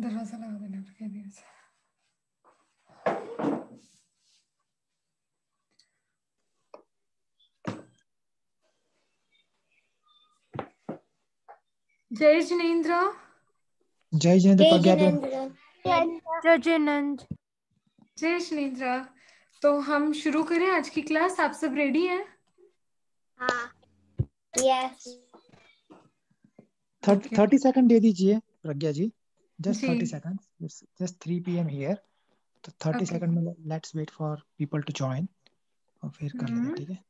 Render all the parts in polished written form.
दरवाजा लगा देना कह दिया से। जय जिनेंद्र। जय जिनेंद्र जय प्रज्ञा बेन। जिनेंद्र। जय जिनेंद्र। जय जिनेंद्र। तो हम शुरू करें आज की क्लास। आप सब रेडी हैं? हाँ। यस। 30 सेकंड दे दीजिए Pragya ji, just ji. 30 second, just 3 PM here, तो 30 सेकंड में let's wait for people to join और फिर कर लेंगे, ठीक है?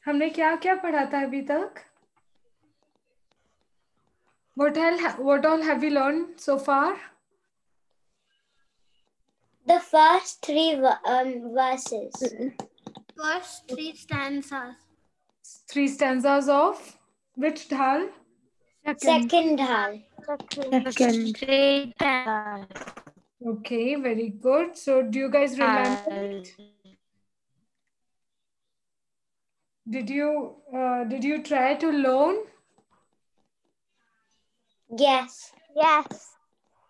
हमने क्या क्या पढ़ा था अभी तक? What all have we learned so far? The first three verses. First 3 stanzas. 3 stanzas of which dhal? Second dhal. Second. Okay, very good. So do you guys remember it? Did you try to learn? Yes. Yes.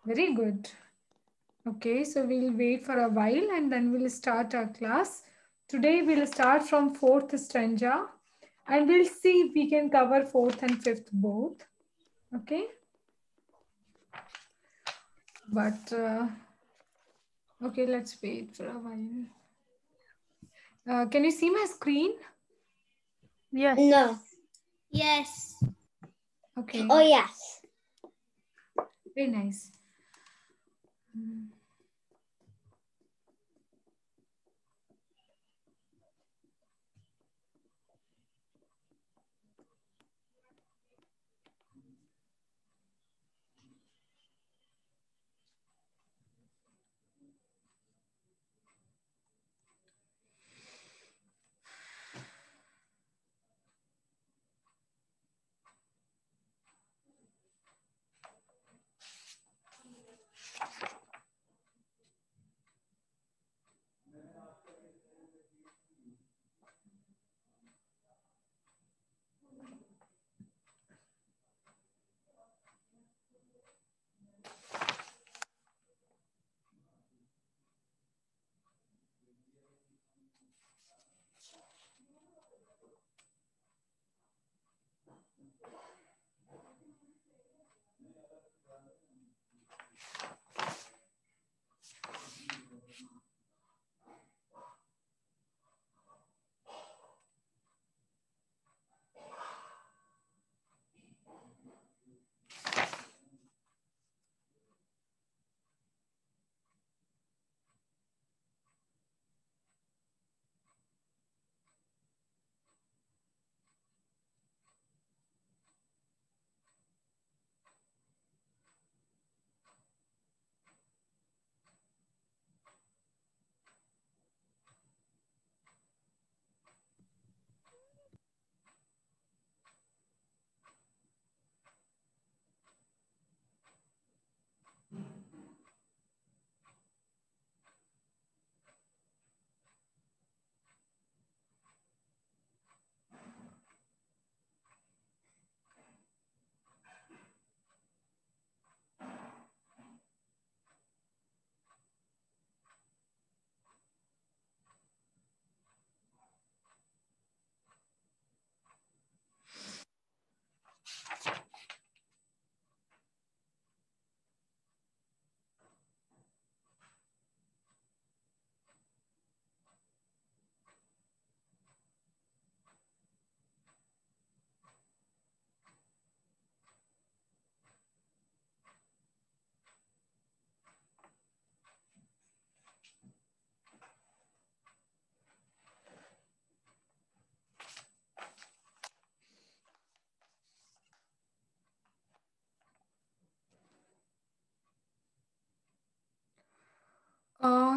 Very good. Okay, so we'll wait for a while and then we'll start our class. Today we'll start from 4th stanza and we'll see if we can cover 4th and 5th both. Okay. But okay, let's wait for a while. Can you see my screen? Yes. No. Yes. Okay. Oh, yes. Very nice.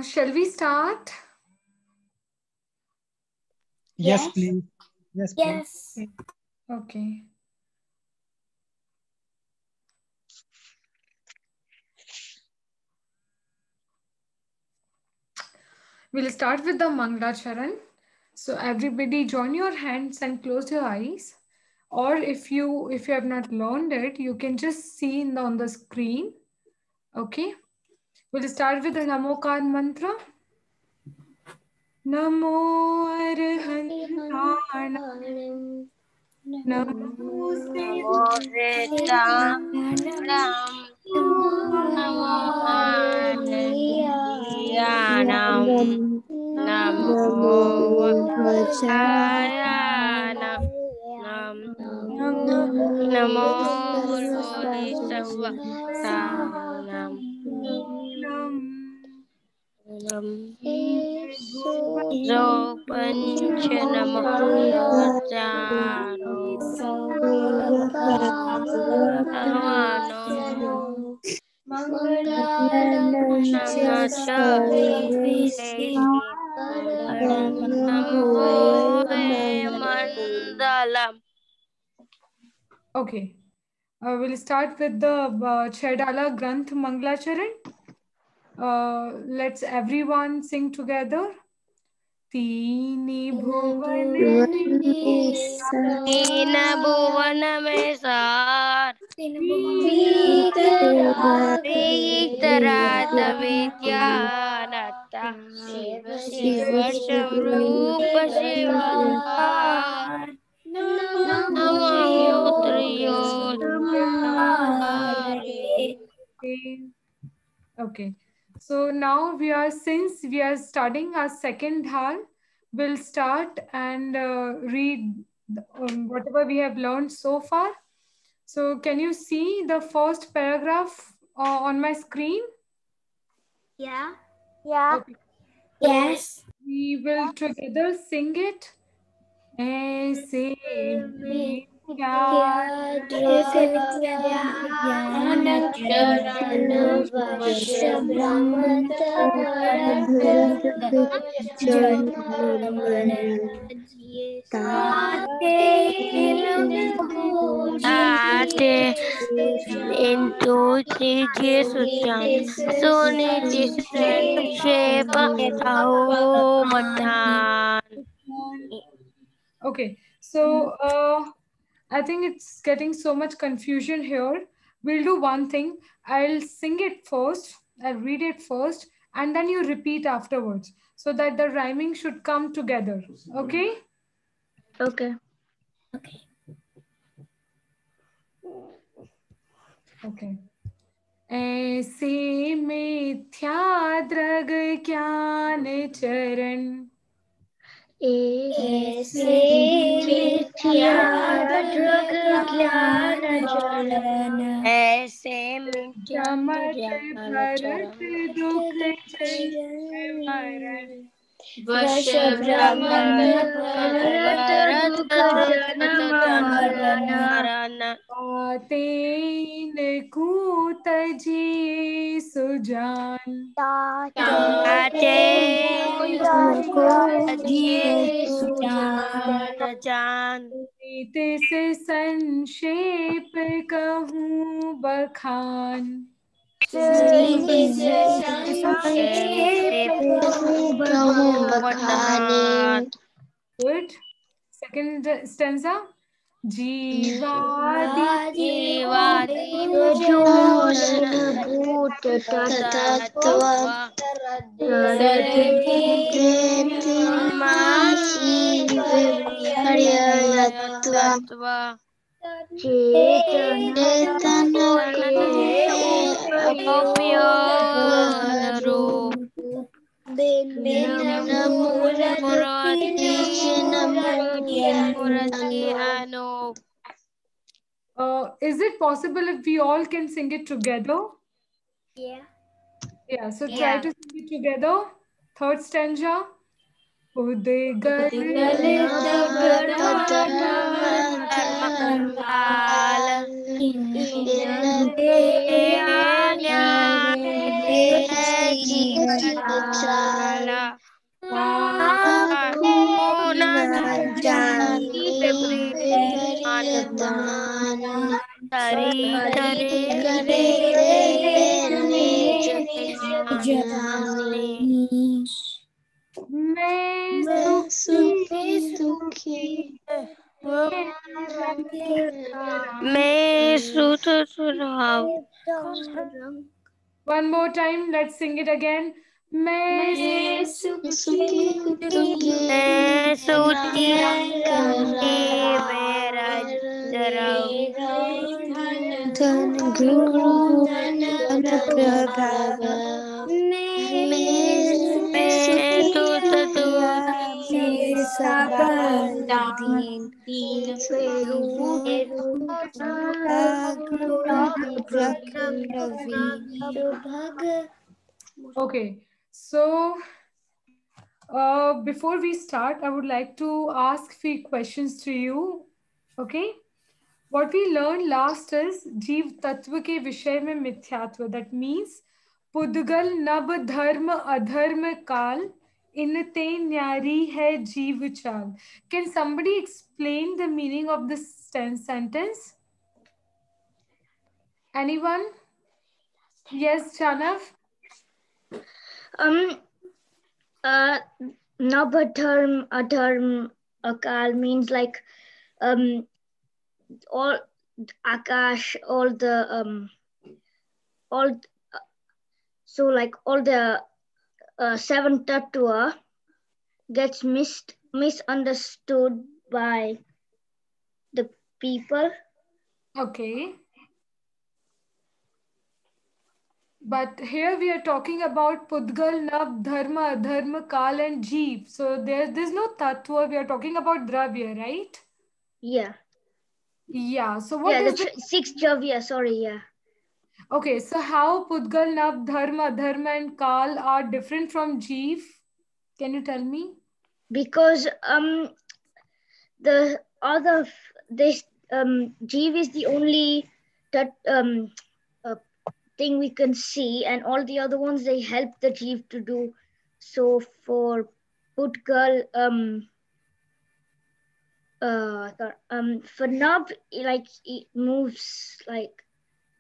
Shall we start? Yes, Yes. please. Yes, please. Yes. Okay. We'll start with the Mangalacharan. So everybody join your hands and close your eyes. Or if you have not learned it, you can just see on the screen. Okay. We'll start with the Namokar mantra. Namo Arhantanam. Namo Setanam. Namo Anandiyanam. Namo Vasayanam. Namo Bodhisattvanam. Zopancha Namahacharo Savano Mandalam. Okay. We'll start with the Chaidala Granth Mangalacharan. Let's everyone sing together. Teeni bhuvan Teen Bhuvan में सार Vitarata Vidyanata Shiva स्वरूप शिवार नमो त्रियोधमारे. Okay. So now since we are studying our second dhal, we'll start and read whatever we have learned so far. So can you see the first paragraph on my screen? Yeah. Okay. Yes. We will together sing it. ऐसे में क्या into three Suchan Suniti Shape Ahomatan. Okay, so I think it's getting so much confusion here. We'll do one thing. I'll sing it first, I'll read it first, and then you repeat afterwards so that the rhyming should come together. Okay? Okay. Okay. ऐसे मिथ्या drug ज्ञान चरण ऐसे मिथ्या दृग ज्ञान चरण ऐसे मिथ्या चमक ज्ञान भरत चरण दुख वश ब्रह्मन भरत दुख मरण तेन कूत जी सुजान जान से संक्षेप कहूँ बखान Good. Second stanza. जीवादि भूत तत्व चेतन Is it possible if we all can sing it together? Yeah. Yeah, so try to sing it together. Third stanza. मैं सुत सुहाव One more time, let's sing it again. मैं मैं सूती मेरा जराव धन गुरु धन प्रभाव मैं तूत दीन Okay, so before we start, I would like to ask few questions to you. Okay, what we learned last is जीव तत्व के विषय में मिथ्यात्व. That means पुद्गल नभ धर्म अधर्म काल इनते न्यारी है जीव चाल. Can somebody explain the meaning of this sentence? Anyone? Yes, Janav. Nabadharm adharm akal means like all akash, all the so like all the seven tattva gets misunderstood by the people. Okay. But here we are talking about Pudgal, Nab, Dharma, Adharma, Kal and Jeev. So there's no Tattva. We are talking about Dravya, right? Yeah. Yeah. So what is the... six Dravya, sorry, yeah. Okay, so how Pudgal, Nab, Dharma, Adharma and Kal are different from Jeev? Can you tell me? Because the other Jeev is the only thing we can see, and all the other ones they help the Jeev to do. So for Pudgal, for Nab, like it moves like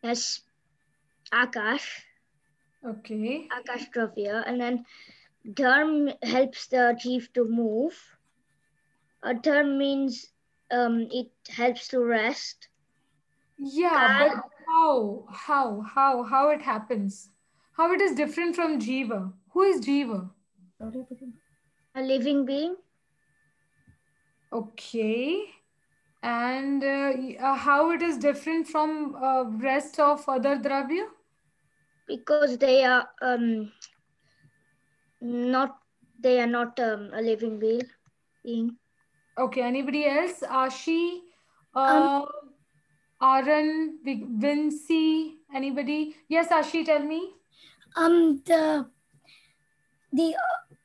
as Akash. Okay. Akash Dravya, and then Dharm helps the Jeev to move. A term means it helps to rest. Yeah, but how it happens? How it is different from Jiva? Who is Jiva? A living being. Okay. And how it is different from rest of other Dravya? Because they are not a living being. Okay, anybody else? Ashi, Aran, Vinci, anybody? Yes, Ashi, tell me.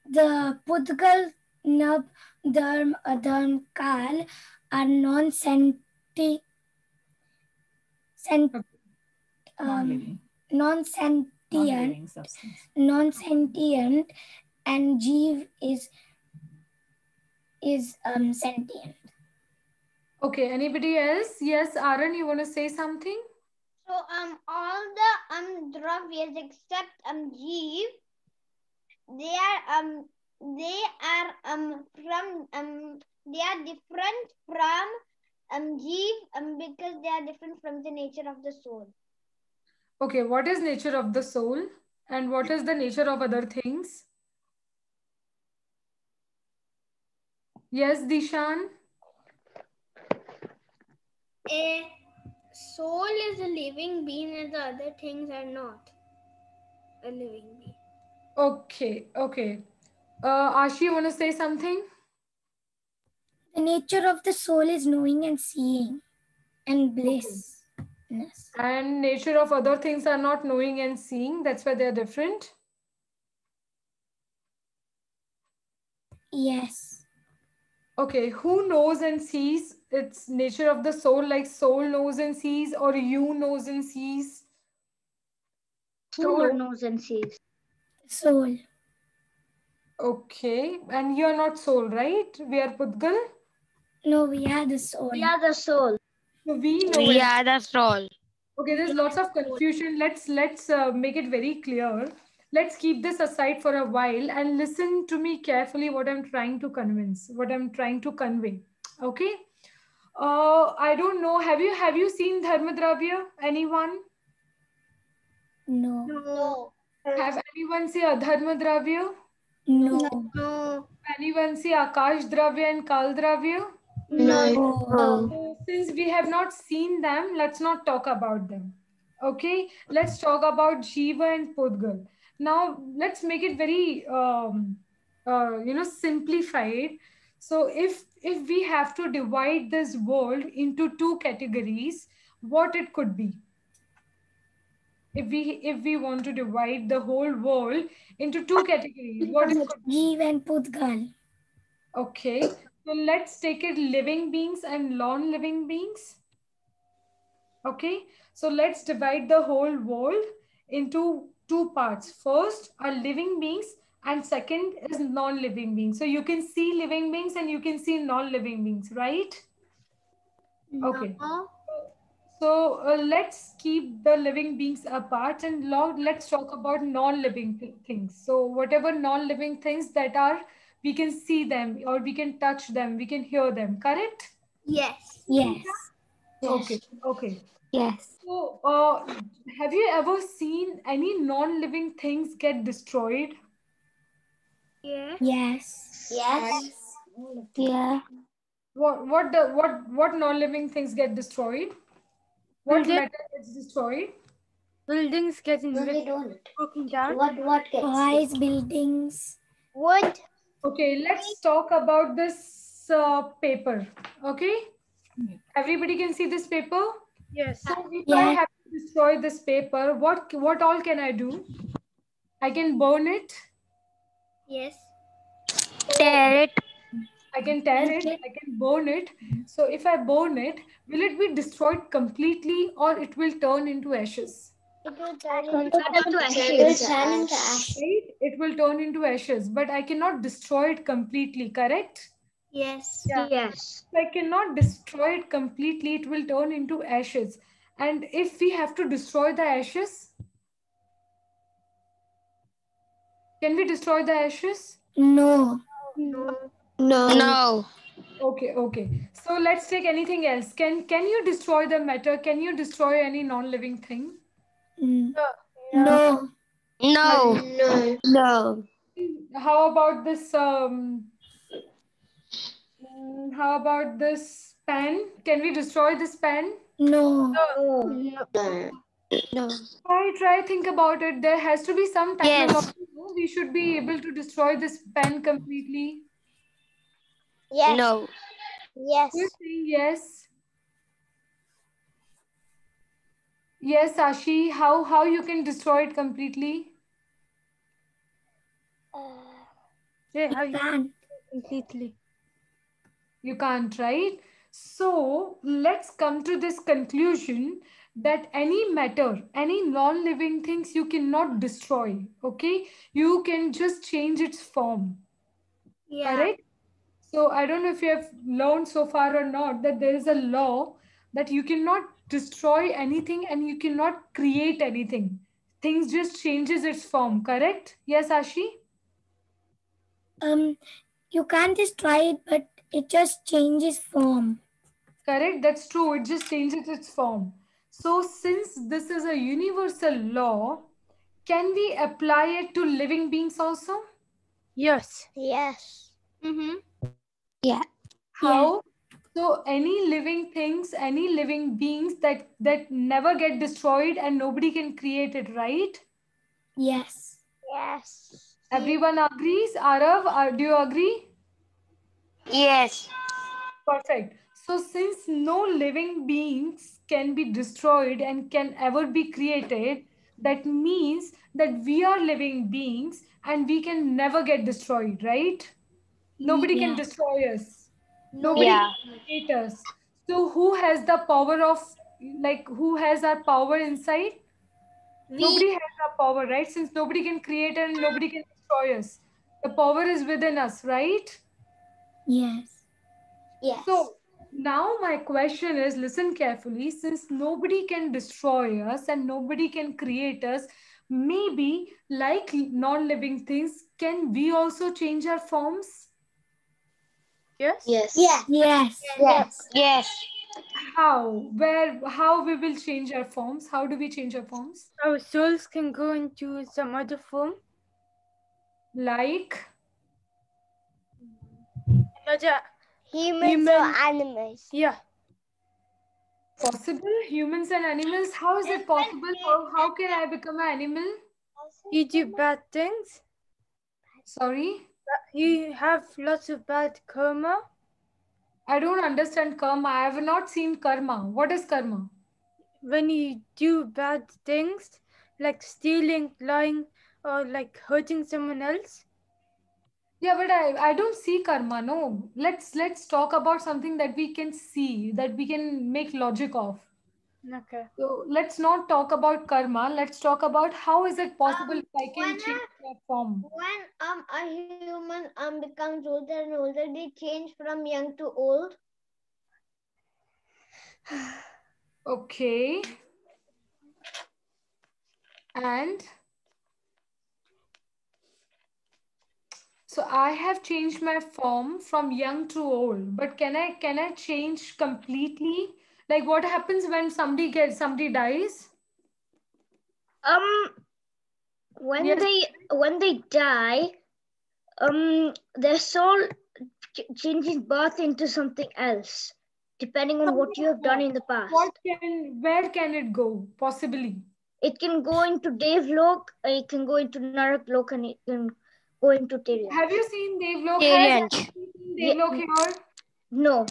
The Pudgal, Nab, Dharm, Adharm, Kal are non-sentient, and Jeev is sentient. Okay, anybody else? Yes, Aran, you want to say something? So all the dravyas except Jeev, they are different from Jeev because they are different from the nature of the soul. Okay, what is nature of the soul and what is the nature of other things? Yes, Dishan? A soul is a living being and the other things are not a living being. Okay. Ashi, you want to say something? The nature of the soul is knowing and seeing and bliss. Okay. And nature of other things are not knowing and seeing. That's why they're different. Yes. Okay, who knows and sees? It's nature of the soul, like soul knows and sees, or you knows and sees? Soul knows and sees. Soul. Okay, and you're not soul, right? We are Pudgal? No, we are the soul. We are the soul. So we know we are the soul. Okay, there's lots of confusion. Let's make it very clear. let's keep this aside for a while and listen to me carefully what I'm trying to convince, what I'm trying to convey. Okay. I don't know. Have you seen Dharmadravya? Anyone? No. No. Have anyone seen Adharmadravya? No. No. Anyone see Akash Dravya and Kal Dravya? No. No. So since we have not seen them, let's not talk about them. Okay, let's talk about Jiva and Pudgal. Now let's make it very simplified. So if we have to divide this world into two categories, what it could be? If we want to divide the whole world into two categories, what it could be? Jeev and Pudgal. Okay, so let's take it living beings and non-living beings. Okay, so let's divide the whole world into two parts. First are living beings and second is non-living beings. So you can see living beings and you can see non-living beings, right? Okay. No. So let's keep the living beings apart and let's talk about non-living things. So whatever non-living things that are, we can see them or we can touch them, we can hear them, correct? Yes. Yes. Okay, okay. Yes. So have you ever seen any non-living things get destroyed? Yes. Yes. Yes. Yeah. What non-living things get destroyed? What Building- matter gets destroyed? Buildings getting No, they don't. broken down. What gets Toys, buildings. Wood. Okay, let's talk about this paper. Okay, everybody can see this paper. Yes. So if I Yeah. have to destroy this paper, what all can I do? I can burn it. Yes. Tear it. I can tear it. I can burn it. So if I burn it, will it be destroyed completely or it will turn into ashes? It will turn into ashes. Right? It will turn into ashes, but I cannot destroy it completely, correct? Yes. Yes. So I cannot destroy it completely. It will turn into ashes. And if we have to destroy the ashes, can we destroy the ashes? No. No. No. Okay, okay. So let's take anything else. Can you destroy the matter? Can you destroy any non-living thing? Mm. No. No. No. No. How about this how about this pen? Can we destroy this pen? No. No. Try think about it. There has to be some Yes. technology. No? We should be able to destroy this pen completely. Yes. No. Yes. Who is saying yes? Yes, Ashi. How you can destroy it completely? Yeah, how you Can. completely. You can't, right? So let's come to this conclusion that any matter, any non-living things you cannot destroy. Okay, you can just change its form. Yeah. Correct? So I don't know if you have learned so far or not that there is a law that you cannot destroy anything and you cannot create anything. Things just changes its form, correct? Yes, Ashi? You can't destroy it, but it just changes form. Correct, that's true. It just changes its form. So since this is a universal law, can we apply it to living beings also? Yes. Yes. Mm-hmm. Yeah. How? So any living things, any living beings that never get destroyed and nobody can create it, right? Yes. Yes. Everyone agrees? Arav, do you agree? Yes. Perfect. So since no living beings can be destroyed and can ever be created, that means that we are living beings and we can never get destroyed, right? Nobody can Yeah. destroy us. Nobody Yeah. can create us. So who has the power of, like, who has our power inside? Nobody has our power, right? Since nobody can create and nobody can destroy us. The power is within us, right? Yes. Yes. So now my question is, listen carefully, since nobody can destroy us and nobody can create us, maybe like non-living things, can we also change our forms? Yes. Yes. Yes. How? How we will change our forms? How do we change our forms? Our souls can go into some other form. Like Another Humans Human. or animals? yeah. possible humans and animals. How is it possible? How can I become an animal? You do bad things. Sorry, You have lots of bad karma. I don't understand karma. I have not seen karma. What is karma? When you do bad things, like stealing, lying, or like hurting someone else. Yeah, but I don't see karma. No, let's talk about something that we can see, that we can make logic of. Okay. So let's not talk about karma. Let's talk about how is it possible if I can change my form. When a human becomes older and older, they change from young to old. Okay. And so I have changed my form from young to old, but can I change completely? Like what happens when somebody dies? When Yes. they die, their soul changes birth into something else, depending on what you have done in the past. Where can it go? Possibly. It can go into Devlok, it can go into Naraklok, and it can go into Tiryans. Have you seen Devlok? Tiryans. Has anyone seen Devlok here? No.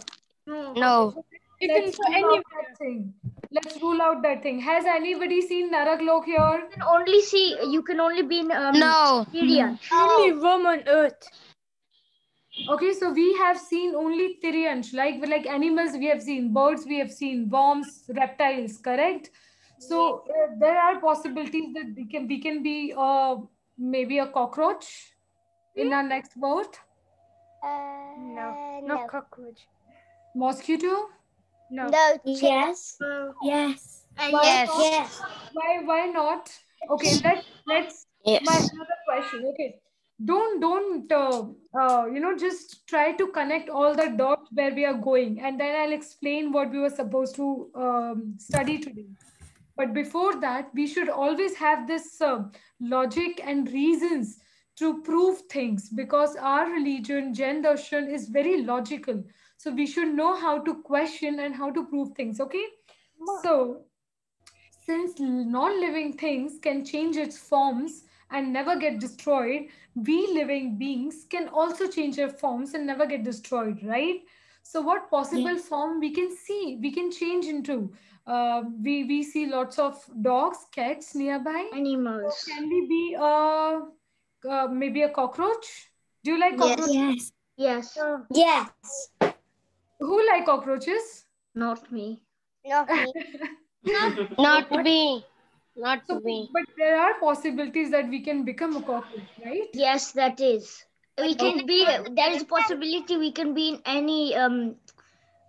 No. You can Let's go rule anywhere. out that thing. Let's rule out that thing. Has anybody seen Naraklok here? You can only be in No. Tyryan. Only roam on earth. Okay, so we have seen only Tiryansh, like animals we have seen, birds we have seen, worms, reptiles, correct? So there are possibilities that we can be maybe a cockroach in our next birth, No. Not cockroach. mosquito. No. Yes. Yes. Why not? Okay, let's Yes. my another question. Okay, don't just try to connect all the dots where we are going, and then I'll explain what we were supposed to study today. But before that, we should always have this logic and reasons to prove things, because our religion, Jain Darshan, is very logical. So we should know how to question and how to prove things. Okay, so since non-living things can change its forms and never get destroyed, we living beings can also change their forms and never get destroyed, right? So what possible form we can see, we can change into? We see lots of dogs, cats nearby. Animals. Can we be maybe a cockroach? Do you like cockroaches? Yes. Who like cockroaches? Not me. Not me. Not So, me. but there are possibilities that we can become a cockroach, right? Yes, that is. We can be. There is a possibility we can be in any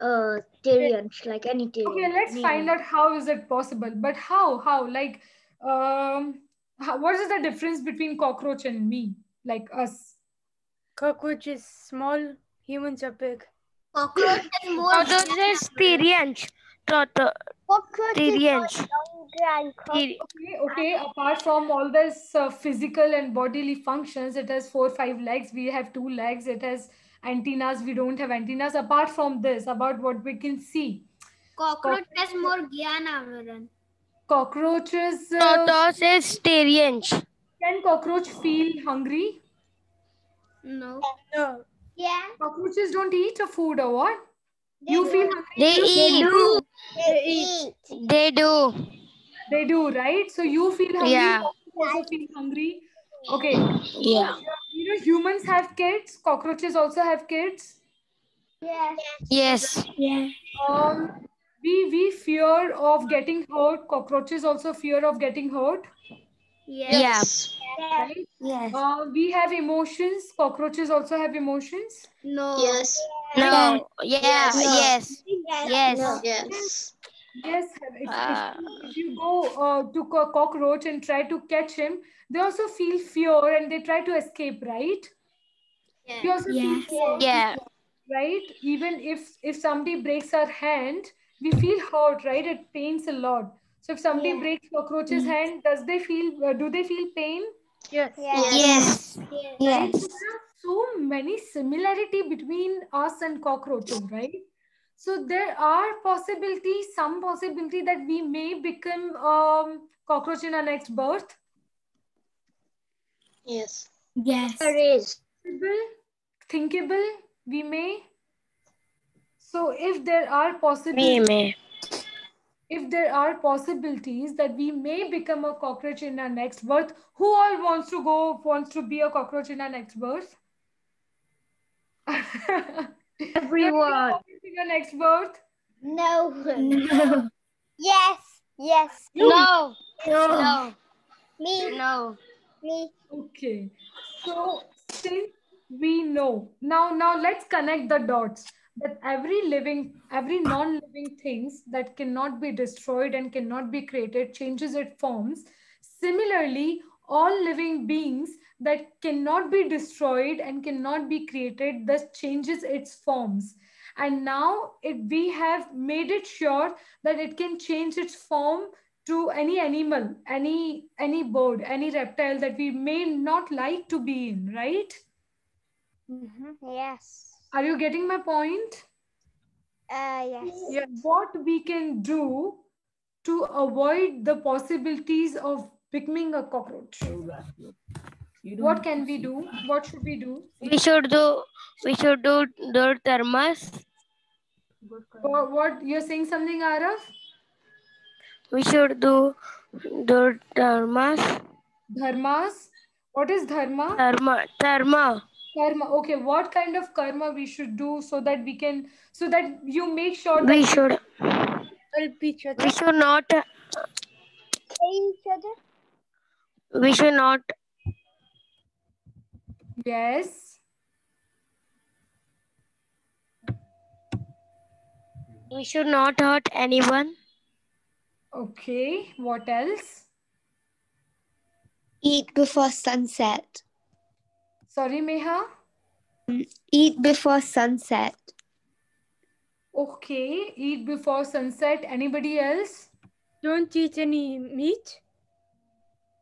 Tyryan, like any Tyryan. Okay, let's find out how is it possible. But how? Like, what is the difference between cockroach and me, like us? Cockroach is small. Humans are big. Cockroach is more. Cockroach is Tiryans. Tiryans. Okay. Apart from all this physical and bodily functions, it has 4-5 legs. We have 2 legs. It has antennas. We don't have antennas. Apart from this, about what we can see, Cockroach has more gyan avaran. cockroaches. Tortoise is Tiryans. Can cockroach feel hungry? No. No. Yeah. Cockroaches don't eat a food or what? You feel hungry? They eat. They eat. They do. They do, right? So you feel hungry. Yeah. Cockroaches also feel hungry. Okay. Yeah. Humans have kids. Cockroaches also have kids. Yes. We fear of getting hurt. Cockroaches also fear of getting hurt. Yeah. Right? We have emotions. Cockroaches also have emotions. No. No. Yeah. Yes. Yes. Yes, if you go to a cockroach and try to catch him, they also feel fear and they try to escape, right? We also feel Yes. fear, Yeah. right? Even if somebody breaks our hand, we feel hurt, right? It pains a lot. So if somebody breaks cockroach's hand, do they feel pain? Yes. Yes. Right? So there are so many similarity between us and cockroaches, right? So there are possibilities, some possibility that we may become cockroach in our next birth. Yes. Yes. There is. Thinkable, we may. So if there are Me, possibilities, me. if there are possibilities that we may become a cockroach in our next birth, who all wants to be a cockroach in our next birth? Everyone. In your next birth? No. No. Yes. Yes. No. No. No. Me. No. Me. Okay. So since we know, now let's connect the dots that every non-living things that cannot be destroyed and cannot be created changes its forms. Similarly, all living beings that cannot be destroyed and cannot be created thus changes its forms. And now we have made it sure that it can change its form to any animal, any bird, any reptile that we may not like to be in, right? Yes. Are you getting my point? Yes. Yes. What we can do to avoid the possibilities of becoming a cockroach? What can we do? What should we do? We should do the thermos. What you're saying something, Araf? We should do the thermos. Dharmas. What is dharma? Therma. Karma. Okay, what kind of karma we should do so that we can, so that you make sure We that should Help each we other. should not Each other. we should not yes. we should not hurt anyone. Okay, what else? Eat before sunset. Sorry, Meha. Eat before sunset. Okay, eat before sunset. Anybody else? Don't eat any meat.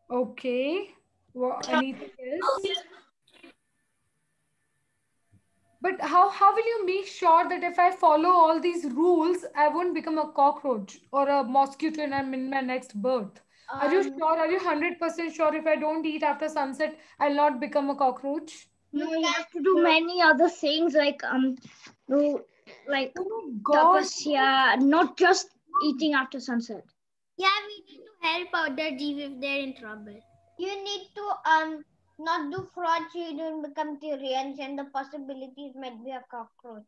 Okay. Anything else? But how will you make sure that if I follow all these rules, I won't become a cockroach or a mosquito and I'm in my next birth? Are you sure? Are you 100% sure if I don't eat after sunset, I'll not become a cockroach? No, you have to do many other things like like Oh God. tapasya, not just eating after sunset. Yeah, we need to help out the jeep if they're in trouble. You need to not do fraud so you don't become Tyrians and the possibilities might be a cockroach.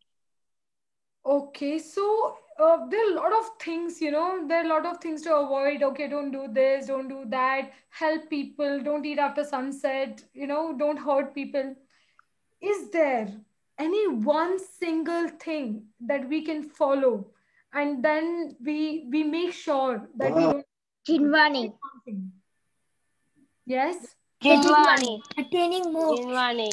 Okay, so there are a lot of things, there are a lot of things to avoid. Okay, don't do this, don't do that, help people, don't eat after sunset, don't hurt people. Is there any one single thing that we can follow and then we make sure that we don't Jinvani. something? Yes? Jinwani. Attaining more. Jinwani.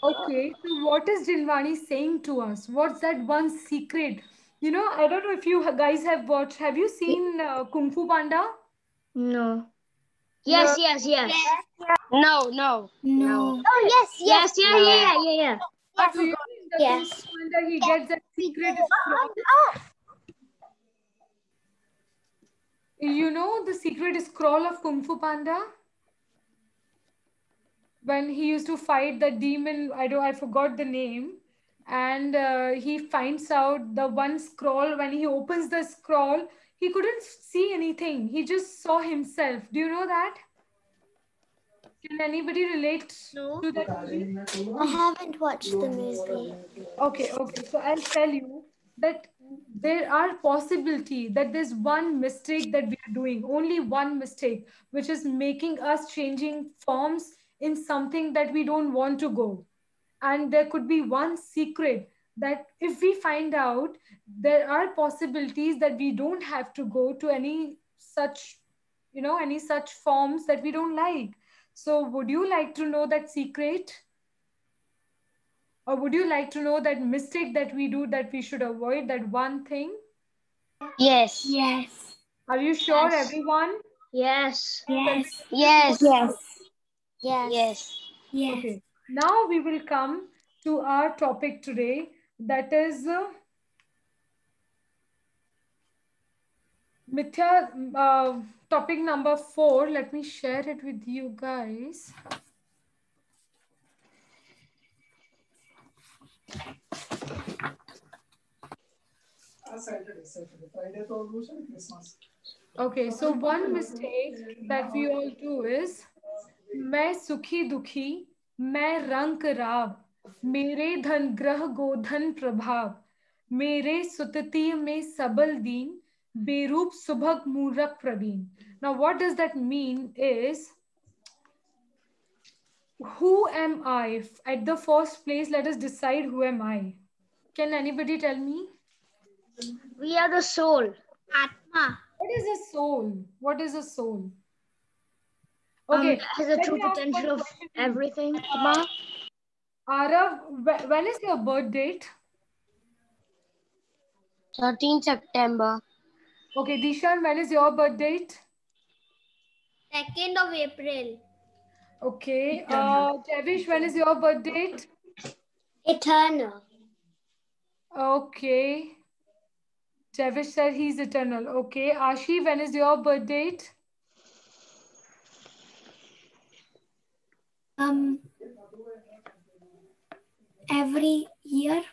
Okay, so what is Jinvani saying to us? What's that one secret? I don't know if you guys have watched. Have you seen Kung Fu Panda? No. Yes. No. No. Oh, yes. Yeah. So in the Kung Fu Panda, he gets that secret scroll. The secret scroll of Kung Fu Panda? When he used to fight the demon, I forgot the name, and he finds out the one scroll. When he opens the scroll, he couldn't see anything. He just saw himself. Do you know that? Can anybody relate to that movie? I haven't watched the movie. Okay. So I'll tell you that there are possibility that there's one mistake that we are doing, only one mistake, which is making us changing forms in something that we don't want to go. And there could be one secret that if we find out, there are possibilities that we don't have to go to any such, any such forms that we don't like. So would you like to know that secret? Or would you like to know that mistake that we do that we should avoid, that one thing? Yes. Yes. Are you sure, Yes. everyone? Yes. Yes. Yes. Yes. Yes. Yes. Okay. Now we will come to our topic today, that is Mithya, topic number 4. Let me share it with you guys. Okay, so one mistake that we all do is, मैं सुखी दुखी, मैं रंक राव, मेरे धन ग्रह गोधन प्रभाव, मेरे सुतति में सबल दीन, बेरूप सुभग मूरख Praveen. Now what does that mean is, who am I? At the first place, let us decide who am I. Can anybody tell me? We are the soul. Atma. What is a soul? What is a soul? Okay. Has the let true me ask potential one of question. everything. Arav, when is your birth date? 13 September. Okay, Dishan, when is your birth date? 2nd of April. Okay. Javish, when is your birth date? Eternal. Okay. Javish said he's eternal. Okay. Ashi, when is your birth date? Every year.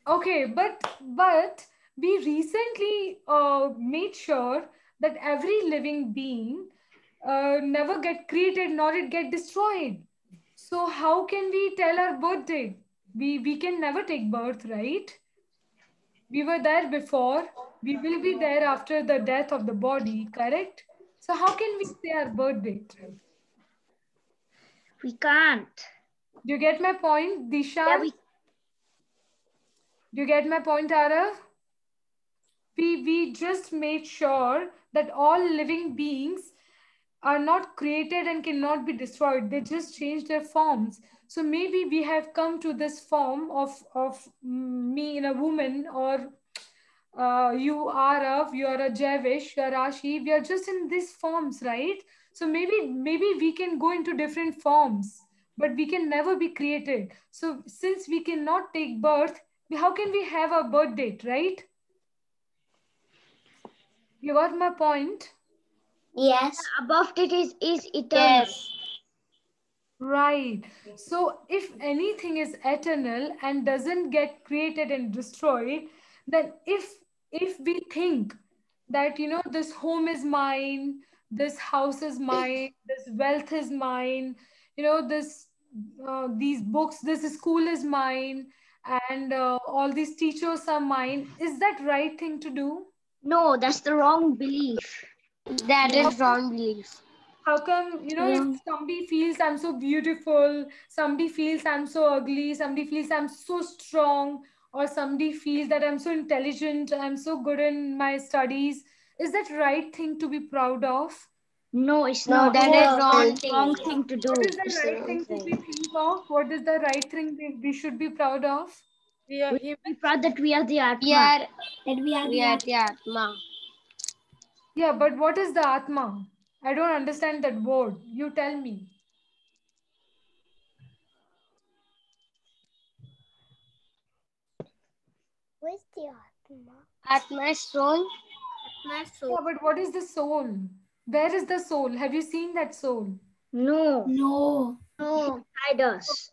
Okay, but we recently made sure that every living being never get created nor it get destroyed. So how can we tell our birth date? We can never take birth, right? We were there before. We will be there after the death of the body, correct? So how can we say our birth date? We can't. Do you get my point, Dishan? Yeah, Do you get my point, Arav? We just made sure that all living beings are not created and cannot be destroyed. They just change their forms. So maybe we have come to this form of me in a woman, or you are a Javish, you are Rashi. We are just in these forms, right? So maybe we can go into different forms, but we can never be created. So since we cannot take birth, how can we have a birth date, right? You got my point? Yes. above it is eternal. Yes. Right. So if anything is eternal and doesn't get created and destroyed, then if we think that, this home is mine, this house is mine, this wealth is mine, this these books, this school is mine, and all these teachers are mine, is that right thing to do? No, that's the wrong belief. That is wrong belief. How come, if somebody feels I'm so beautiful, somebody feels I'm so ugly, somebody feels I'm so strong, or somebody feels that I'm so intelligent, I'm so good in my studies, is that right thing to be proud of? No, it's No, not. that is Wrong thing to do. What is the right thing to be think of? What is the right thing we should be proud of? We are We human. proud that we are the Atma. We are the Atma. Yeah, but what is the Atma? I don't understand that word. You tell me. Where's the Atma? Atma is soul. Atma is soul. Yeah, but what is the soul? Where is the soul? Have you seen that soul? No. No. No. Hide us.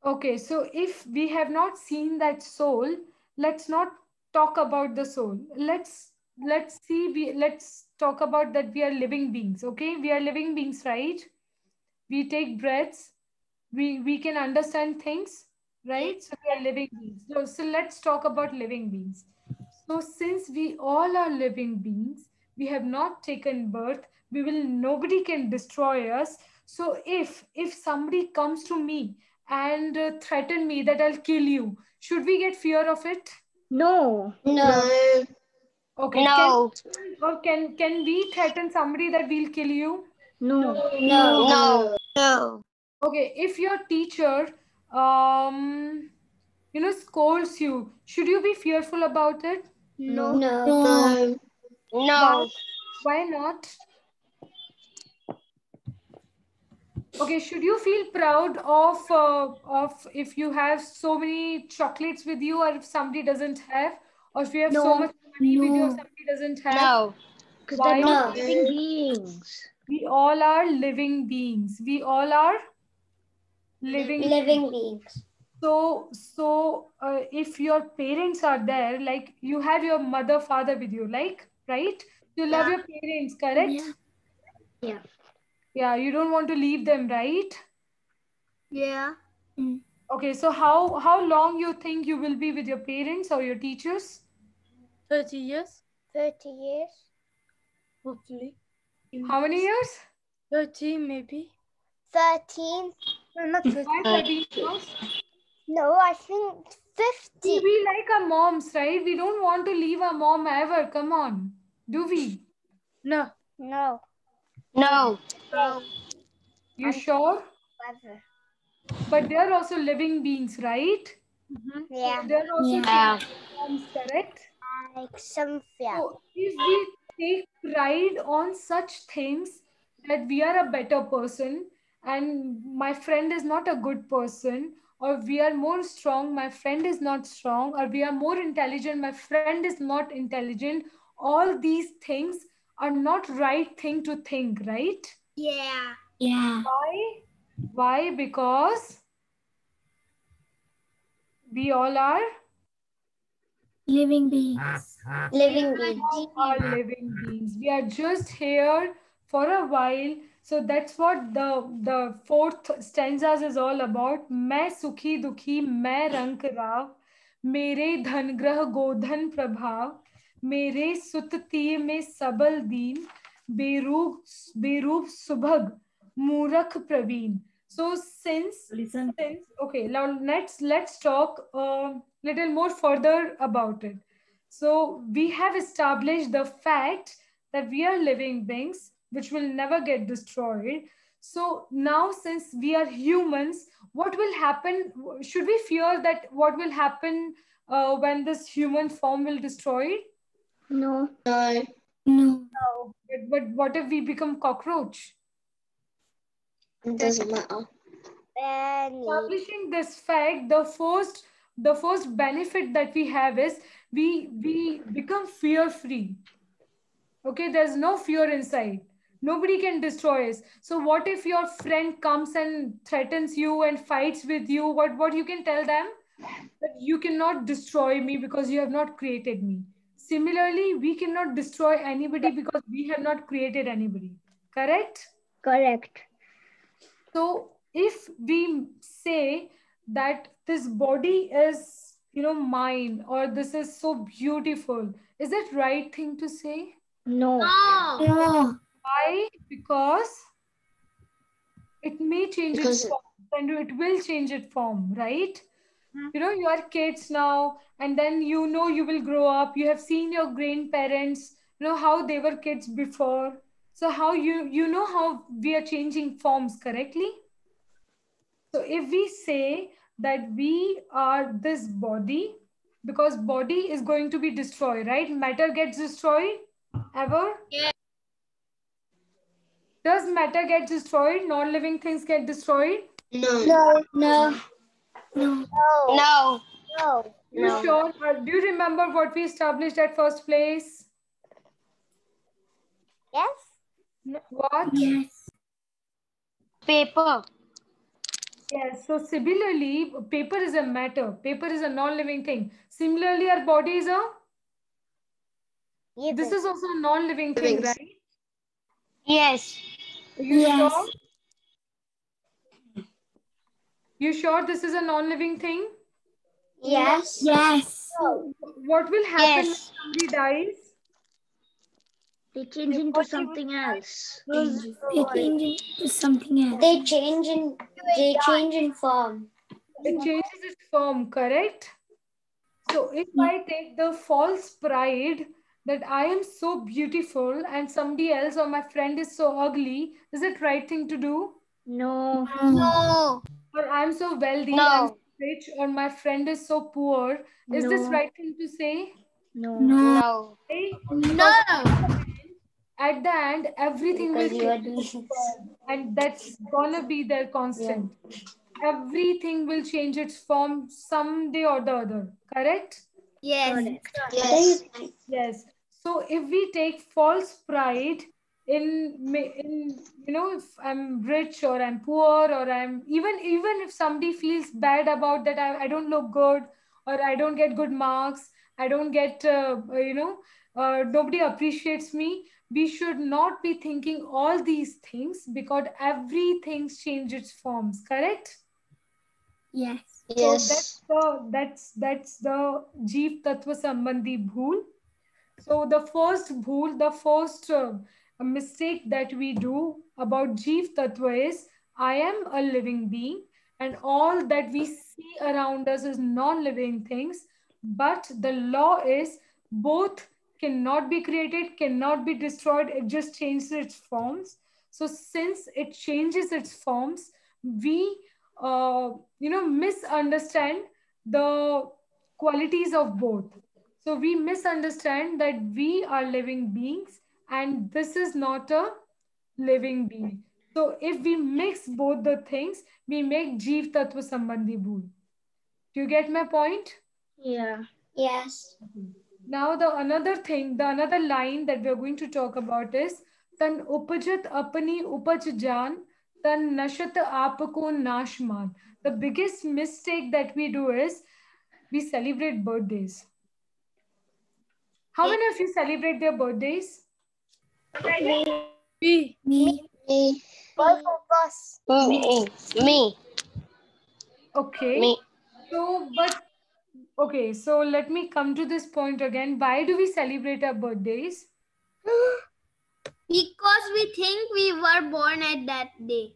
Okay, so if we have not seen that soul, let's not talk about the soul. Let's talk about that we are living beings. Okay, we are living beings, right? We take breaths. We can understand things, right? So we are living beings. So let's talk about living beings. So since we all are living beings, we have not taken birth. Nobody can destroy us. So if somebody comes to me and threaten me that I'll kill you, should we get fear of it? No. No. Okay. No. Can we threaten somebody that we'll kill you? No. No. No. No. Okay. If your teacher, scolds you, should you be fearful about it? No. No. No. Why not? Okay, should you feel proud of if you have so many chocolates with you, or if somebody doesn't have, or if you have so much money with you, or somebody doesn't have? No. Because Why? they're not No. living beings. We all are living beings. We all are Living beings. So if your parents are there, like you have your mother, father with you, like, right? You love your parents, correct? Yeah. Yeah, you don't want to leave them, right? Yeah. Okay, so how long you think you will be with your parents or your teachers? 30 years, 30 years. hopefully. How many years? 30 maybe. 13. No, not 30. Why 13 years? No, I think 50. We like our moms, right? We don't want to leave our mom ever. Come on. Do we? No. No. No. You sure? Whether. But they're also living beings, right? Yeah. They're also Yeah. moms, correct? Like some fear. So if we take pride on such things, that we are a better person and my friend is not a good person, or we are more strong, my friend is not strong, or we are more intelligent, my friend is not intelligent, all these things are not right thing to think, right? Yeah. Yeah. Why? Because we all are Living beings. Living beings. are living beings. We are just here for a while. So that's what the fourth stanzas is all about. मैं सुखी दुखी मैं रंक राव, मेरे धन ग्रह गोधन प्रभाव, मेरे सुततीय में सबल दीन, बेरूप सुभग मूरख Praveen. So since okay, now let's talk a little more further about it. So we have established the fact that we are living beings which will never get destroyed. So now, since we are humans, what will happen? Should we fear that what will happen when this human form will destroy? No. No. No. But what if we become cockroach? It doesn't matter. Establishing this fact, the first benefit that we have is we become fear free. Okay, there's no fear inside. Nobody can destroy us. So what if your friend comes and threatens you and fights with you? What you can tell them? That you cannot destroy me because you have not created me. Similarly, we cannot destroy anybody because we have not created anybody. Correct? Correct. So if we say that this body is, mine, or this is so beautiful, is it right thing to say? No. No. Why? Because it may change its form, and it will change its form, right? You are kids now, and then you will grow up. You have seen your grandparents, how they were kids before. So how you know how we are changing forms correctly? So if we say that we are this body, because body is going to be destroyed, right? Matter gets destroyed ever? Yeah. Does matter get destroyed? Non-living things get destroyed? No. No. No. No. No. You sure? Do you remember what we established at first place? Yes. What? Yes. Paper. Yes. So similarly, paper is a matter. Paper is a non-living thing. Similarly, our body is a... This is also a non-living thing, right? Yes. Are you Yes. sure? You sure this is a non-living thing? Yes. Yes. What will happen Yes. when somebody dies? They change into something else. They change into something else. They change in form. it changes its form, correct? So if I take the false pride that I am so beautiful and somebody else or my friend is so ugly, is it right thing to do? No. No. Or I'm so wealthy, I'm No. so rich, or my friend is so poor. Is this No. right thing to say? No. No. Okay? No. At the end, everything will Because you are change, doing and that's gonna be their constant. Everything will change its form someday or the other. Correct? Yes. Yes. Yes. So if we take false pride in if I'm rich or I'm poor or I'm even if somebody feels bad about that I don't look good or I don't get good marks, I don't get nobody appreciates me. We should not be thinking all these things because everything changes its forms. Correct? Yes. So Yes. that's the Jeev Tattva Sambandhi bhool. So the first mistake that we do about Jeev Tattva is I am a living being and all that we see around us is non-living things. But the law is both cannot be created, cannot be destroyed. It just changes its forms. So since it changes its forms, we misunderstand the qualities of both. So we misunderstand that we are living beings and this is not a living being. So if we mix both the things, we make Jeev Tattva Sambandhi Bhool. Do you get my point? Yeah. Yes. Now the another line that we are going to talk about is Tan upajat apani upaj jaan, tan nashat aapko nashman. The biggest mistake that we do is we celebrate birthdays. How many of you celebrate their birthdays? Me. Me. Me. Both of us. Me. Okay. Me. So let me come to this point again. Why do we celebrate our birthdays? Because we think we were born at that day.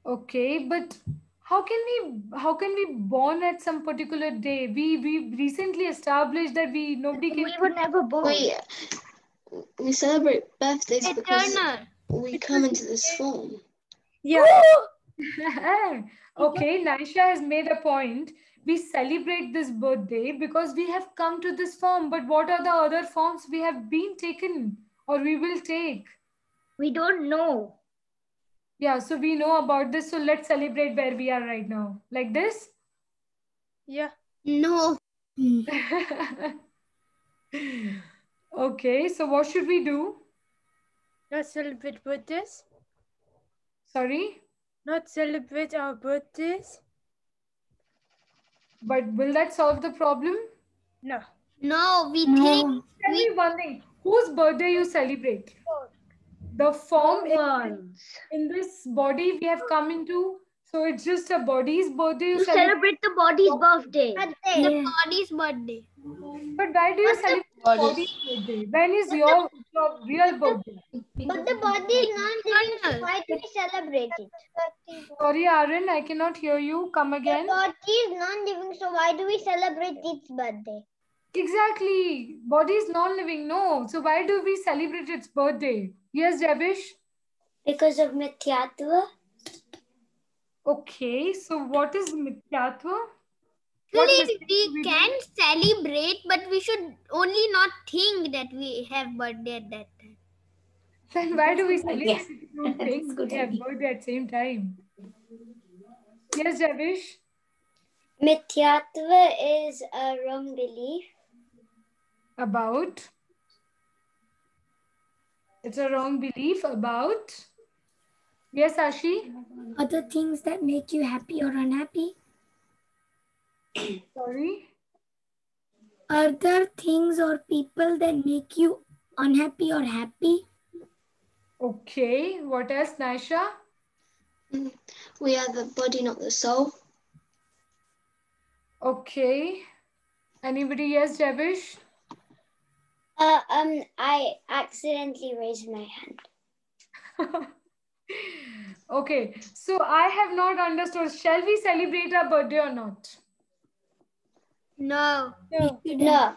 Okay, but how can we born at some particular day? We recently established that nobody can. We were never born. We celebrate birthdays because Eternal. we come into this form. Yeah. Okay, Naisha has made a point. We celebrate this birthday because we have come to this form. But what are the other forms we have been taken or we will take? We don't know. Yeah, so we know about this. So let's celebrate where we are right now. Like this? Yeah. No. Okay, so what should we do? Not celebrate birthdays. Sorry? Not celebrate our birthdays. But will that solve the problem? No. No, we No. think Tell me one thing. Whose birthday you celebrate? The form in this body we have come into. So it's just a body's birthday you You celebrate the body's birthday. the body's birthday. But why do you celebrate the body's birthday? When is your real birthday? But the body is not living, so why do we celebrate it? Sorry, Aaron, I cannot hear you. Come again. The body is non-living, so why do we celebrate its birthday? Exactly. Body is non-living. No. So why do we celebrate its birthday? Yes, Javish? Because of Mithyatva. Okay. So what is Mithyatva? Actually, we can celebrate, but we should only not think that we have birthday at that time. Then why do we celebrate if we don't think we have birthday at the same time? Yes, Javish? Mithyatva is a wrong belief. About? It's a wrong belief about? Yes, Ashi? Other things that make you happy or unhappy. Sorry? Are there things or people that make you unhappy or happy? Okay. What else, Naisha? We are the body, not the soul. Okay. Anybody? Yes, Javish? I accidentally raised my hand. Okay, so I have not understood. Shall we celebrate our birthday or not? No. No. No.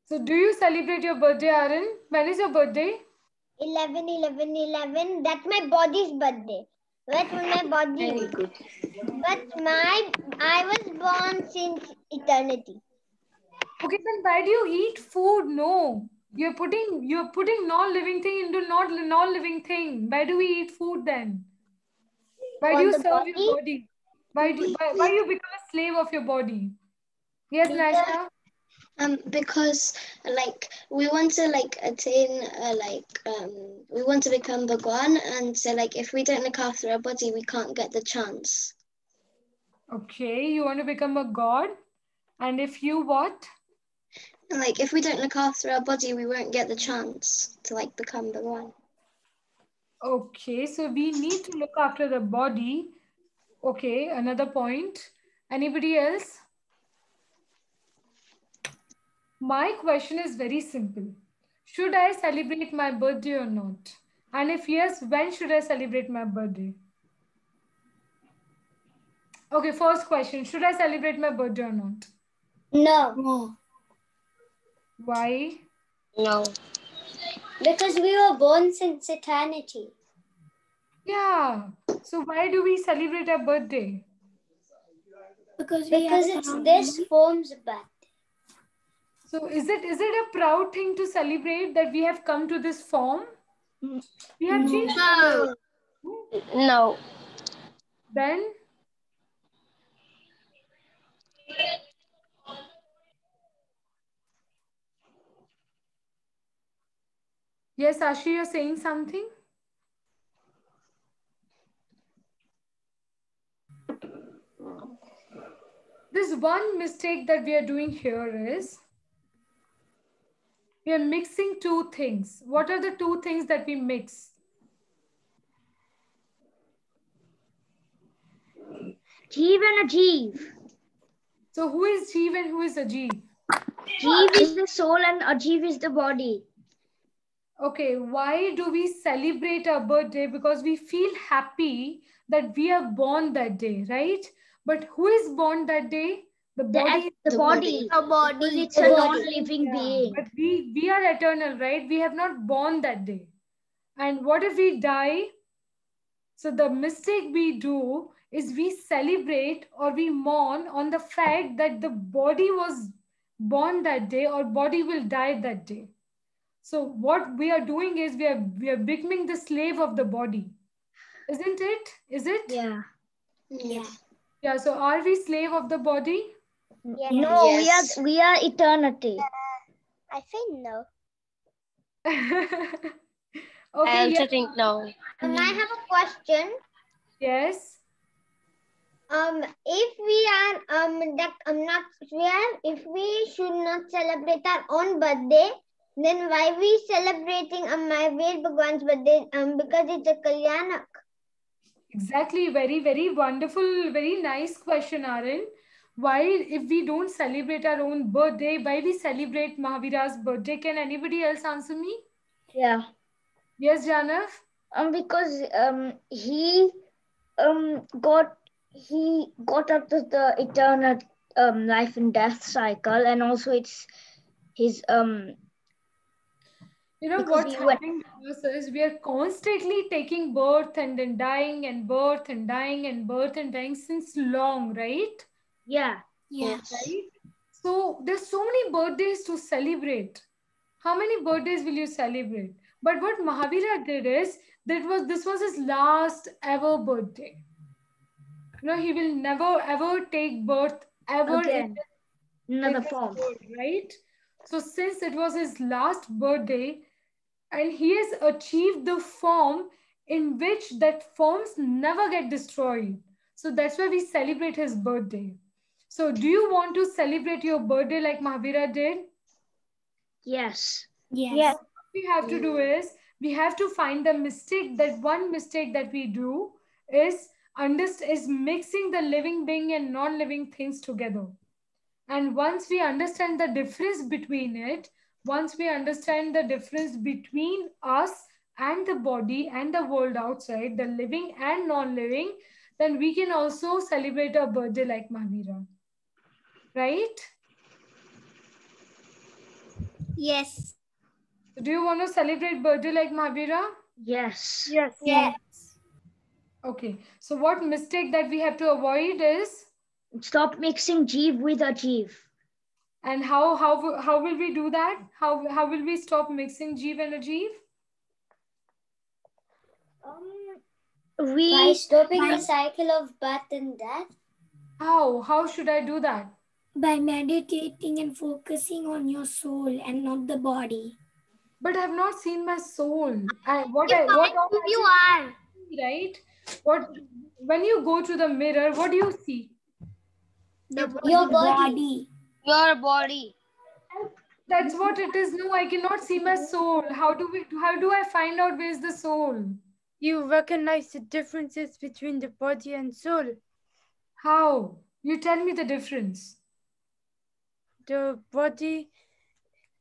So do you celebrate your birthday, Aaron? When is your birthday? 11/11/11. That's my body's birthday. But my body. Very good. But I was born since eternity. Okay, then why do you eat food? No. You're putting non-living thing into not non-living thing. Why do we eat food then? Why do For you the serve your body? body? Why you become a slave of your body? Yes, Naishna? Because like we want to like attain we want to become Bhagwan, and so like if we don't look after our body, we can't get the chance. Okay, you want to become a god? And if you what? And like if we don't look after our body, we won't get the chance to like become Bhagwan. Okay, so we need to look after the body. Okay, another point. Anybody else? My question is very simple. Should I celebrate my birthday or not? And if yes, when should I celebrate my birthday? Okay, first question. Should I celebrate my birthday or not? No. Why? No. Because we were born since eternity. Yeah. So why do we celebrate our birthday? Because it's this form's birthday. So is it a proud thing to celebrate that we have come to this form? We have changed. No. No. Then? Yes, Ashi, you're saying something? This one mistake that we are doing here is we are mixing two things. What are the two things that we mix? Jeev and a Jeev. So who is Jeev and who is Ajeev? Jeev is the soul and Ajeev is the body. Okay, why do we celebrate our birthday? Because we feel happy that we are born that day, right? But who is born that day? The body. The body. The body. Because it's The a body. non-living Yeah, being. but we are eternal, right? We have not born that day. And what if we die? So the mistake we do is we celebrate or we mourn on the fact that the body was born that day or body will die that day. So what we are doing is we are becoming the slave of the body. Isn't it? Is it? Yeah. Yeah. Yeah. So are we slave of the body? Yes. No, Yes. we are eternity. I think no. Okay. I also Yes. think no. I have a question. Yes. If we are not sure if we should not celebrate our own birthday, then why we celebrating Mahavir Bhagwan's birthday? Because it's a Kalyanak. Exactly. Very, very wonderful, very nice question, Aaron. Why, if we don't celebrate our own birthday, why we celebrate Mahavira's birthday? Can anybody else answer me? Yeah. Yes, Janav? Because he got out of the eternal life and death cycle, and also it's his You know because what's he went- happening with us is we are constantly taking birth and then dying and birth and dying and birth and dying since long, right? yeah. Yes. Right? So there's so many birthdays to celebrate. How many birthdays will you celebrate? But what Mahavira did is this was his last ever birthday. You know, he will never ever take birth ever Again. in Another this form. world, right? So since it was his last birthday, and he has achieved the form in which that forms never get destroyed. So that's why we celebrate his birthday. So do you want to celebrate your birthday like Mahavira did? Yes. Yes. What we have to do is we have to find the mistake. That one mistake that we do is mixing the living being and non-living things together. And once we understand the difference between it, once we understand the difference between us and the body and the world outside, the living and non-living, then we can also celebrate our birthday like Mahavira. Right? Yes. Do you want to celebrate birthday like Mahavira? Yes. Yes. Yes. Okay. So what mistake that we have to avoid is, Stop mixing Jeev with Ajeev. and how will we do that? How will we stop mixing Jeev and Ajeev? By We stopping the cycle of birth and death. How should I do that? By meditating and focusing on your soul and not the body. But I have not seen my soul. What You are. right? What when you go to the mirror, what do you see? Your body. Your body. That's what it is. No, I cannot see my soul. How do I find out where is the soul? You recognize the differences between the body and soul. How? You tell me the difference. The body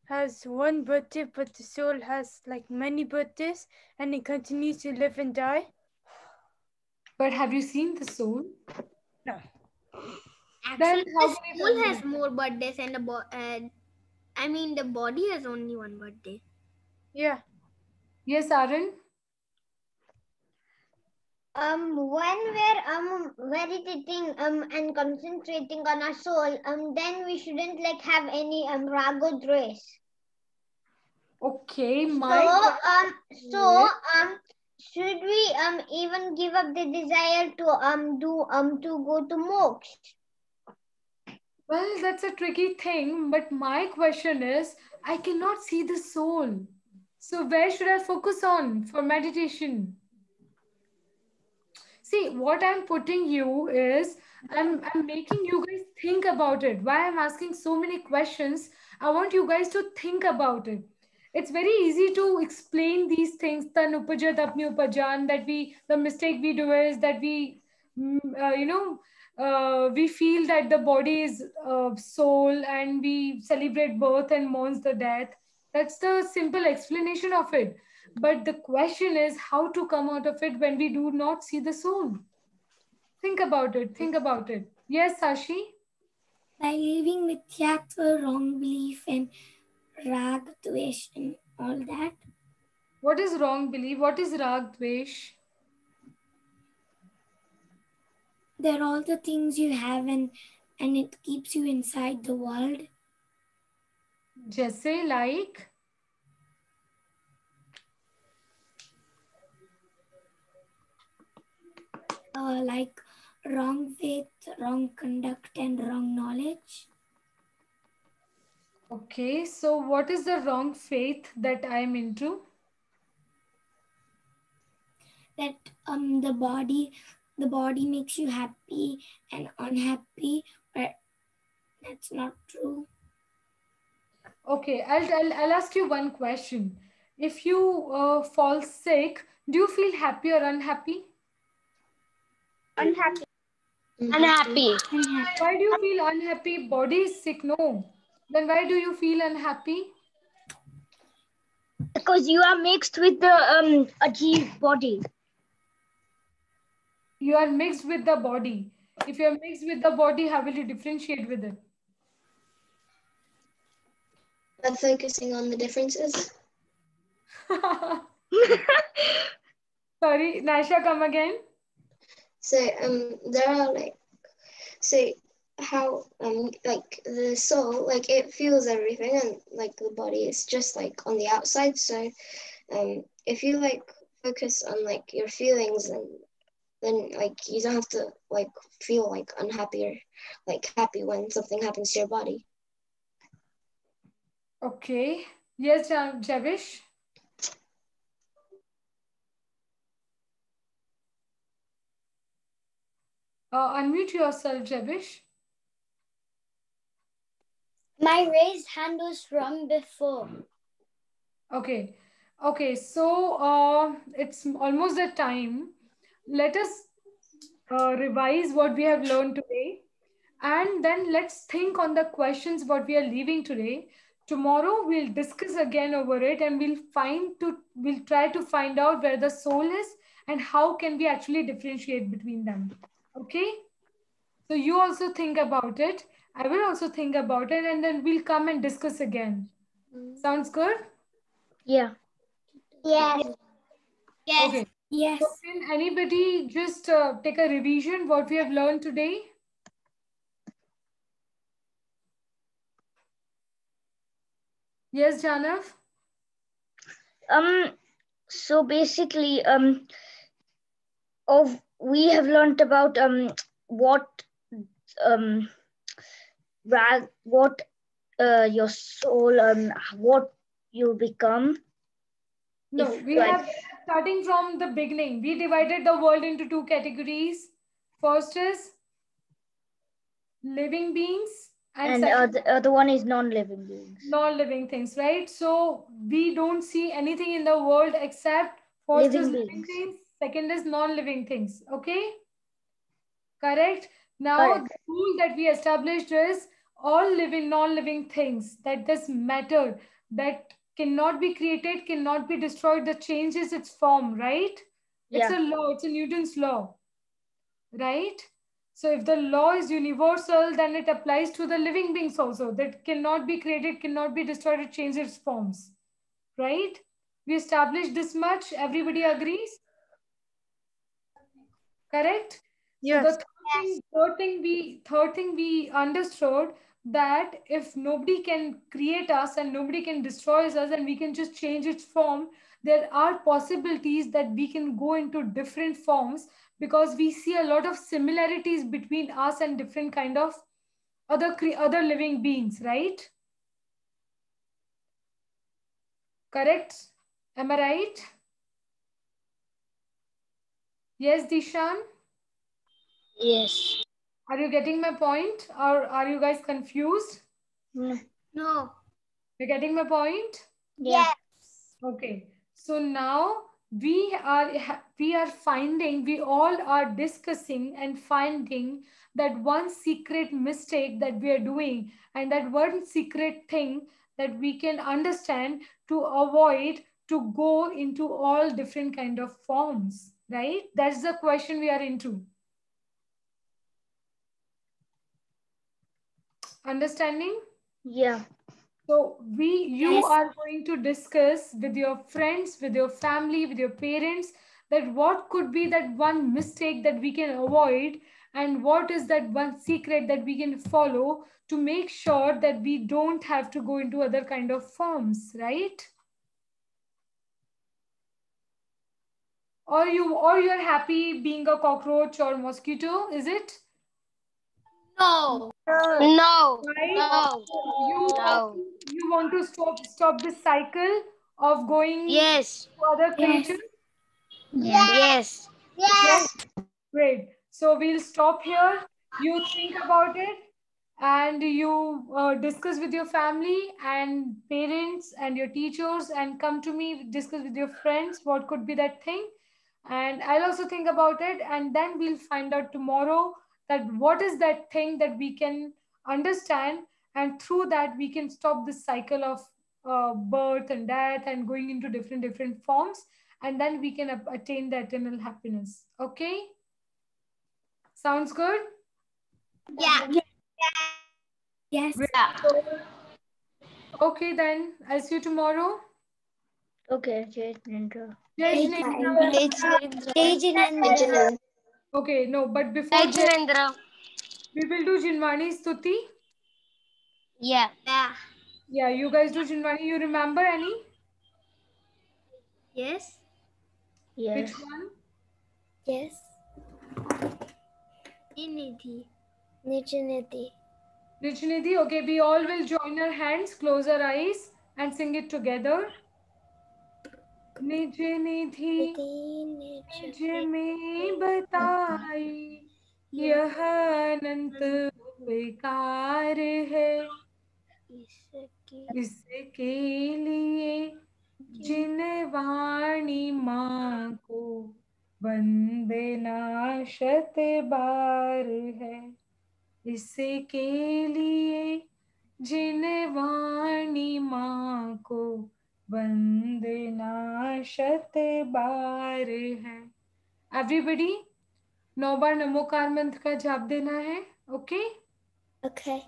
has one birthday, but the soul has like many birthdays, and it continues to live and die. But have you seen the soul? No. Then Actually, how the can I soul find has it? more birthdays and the body has only one birthday. Yeah. Yes, Aaron? When we're meditating and concentrating on our soul, then we shouldn't like have any raga dvesh. Okay, Should we even give up the desire to go to moksha? Well, that's a tricky thing, but my question is, I cannot see the soul. So where should I focus on for meditation? See, what I'm putting you is, I'm making you guys think about it. Why I'm asking so many questions, I want you guys to think about it. It's very easy to explain these things, tan upajat apni upajan, that the mistake we do is that we, we feel that the body is soul and we celebrate birth and mourns the death. That's the simple explanation of it. But the question is how to come out of it when we do not see the soul. Think about it. Think about it. Yes, Sashi? By leaving mithyatva, wrong belief, and rag, dvesh, and all that. What is wrong belief? What is rag, dvesh? They're all the things you have and it keeps you inside the world. Jaise like? Like wrong faith, wrong conduct, and wrong knowledge. Okay, so what is the wrong faith that I am into? That the body makes you happy and unhappy, but that's not true. Okay, I'll ask you one question. If you fall sick, do you feel happy or unhappy? Unhappy. Unhappy. Why do you feel unhappy? Body is sick, no. Then why do you feel unhappy? Because you are mixed with the Ajeev body. You are mixed with the body. If you are mixed with the body, how will you differentiate with it? By focusing on the differences. Sorry, Nasha, come again. So there are like, so how like the soul, like it feels everything, and like the body is just like on the outside. So if you like focus on like your feelings, and then like you don't have to like feel like unhappy or like happy when something happens to your body. Okay. Yes, Javish. Unmute yourself, Javish. My raised hand was wrong before. Okay. Okay, so it's almost the time. Let us revise what we have learned today. And then let's think on the questions what we are leaving today. Tomorrow we'll discuss again over it, and we'll try to find out where the soul is and how can we actually differentiate between them. Okay? So you also think about it. I will also think about it, and then we'll come and discuss again. Sounds good? Yeah. Yes. Okay. Yes. So can anybody just take a revision what we have learned today? Yes, Janav? So basically, we have learnt about what your soul what you become. No, we have, starting from the beginning, we divided the world into two categories. First is living beings, and second, the other one is non-living beings. non-living things, right? So we don't see anything in the world except first is Living living beings. things, second is non-living things. Okay? Correct? Now, Correct. the rule that we established is all living, non-living things, that this matter that cannot be created, cannot be destroyed, that changes its form, right? It's Yeah. a law, it's a Newton's law, right? So if the law is universal, then it applies to the living beings also, that cannot be created, cannot be destroyed, it changes its forms, right? We established this much, everybody agrees? Correct? Yes. So the third thing we understood that if nobody can create us and nobody can destroy us and we can just change its form, there are possibilities that we can go into different forms because we see a lot of similarities between us and different kind of other living beings, right? Correct? Am I right? Yes, Dishan? Yes. Are you getting my point or are you guys confused? No. You're getting my point? Yeah. Okay. So now we are finding, we all are discussing and finding that one secret mistake that we are doing, and that one secret thing that we can understand to avoid to go into all different kind of forms, right? That's the question we are into. Understanding? Yeah. So you Yes. are going to discuss with your friends, with your family, with your parents, that what could be that one mistake that we can avoid, and what is that one secret that we can follow to make sure that we don't have to go into other kind of forms, right? Or you're happy being a cockroach or mosquito, is it? No. No. Right? No. You No. you want to stop this cycle of going Yes. to other creatures? Yes. Yes. Great. So we'll stop here. You think about it and you discuss with your family and parents and your teachers and come to me, discuss with your friends what could be that thing. And I'll also think about it, and then we'll find out tomorrow that what is that thing that we can understand, and through that we can stop this cycle of birth and death and going into different forms, and then we can attain the eternal happiness. Okay? Sounds good? Yeah. Yes. Great. Okay, then I'll see you tomorrow. Okay. Jai Nindra. Jai Shree. Jai Jinendra. Okay, no, but before Jai Jai, Jinendra. we will do Jinwani Stuti. Yeah. Yeah. Yeah, you guys do Jinwani. You remember any? Yes. Yes. Which one? Yes. Nidhi. Nidhi. Nijnidhi. Okay, we all will join our hands, close our eyes, and sing it together. निज निधि निज में बताई, यह अनंत विकार है, इसके लिए जिन वाणी माँ को वंदना शत बार है, इसके लिए जिन वाणी माँ को वंदना शत बार है। एवरीबडी 9 बार नमोकार मंत्र का जाप देना है। Okay Okay.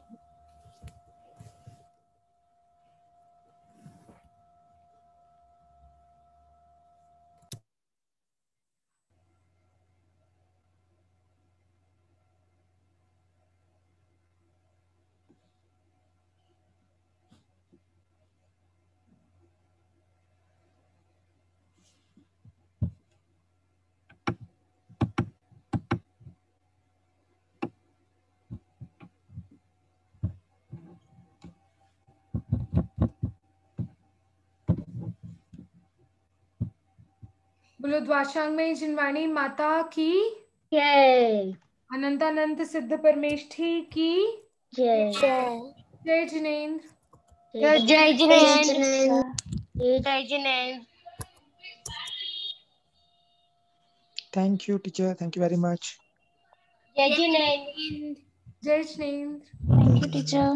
बोलो द्वाशांगमयी जिनवाणी माता की जय। अनंतानंत सिद्ध परमेष्ठी की जय। जय जिनेन्द्र। जय Jai जिनेन्द्र। Jineन्द्र. जय Jinendra. Thank you, teacher. Thank you very much. जय जिनेन्द्र। जय जिनेन्द्र। Thank you, teacher.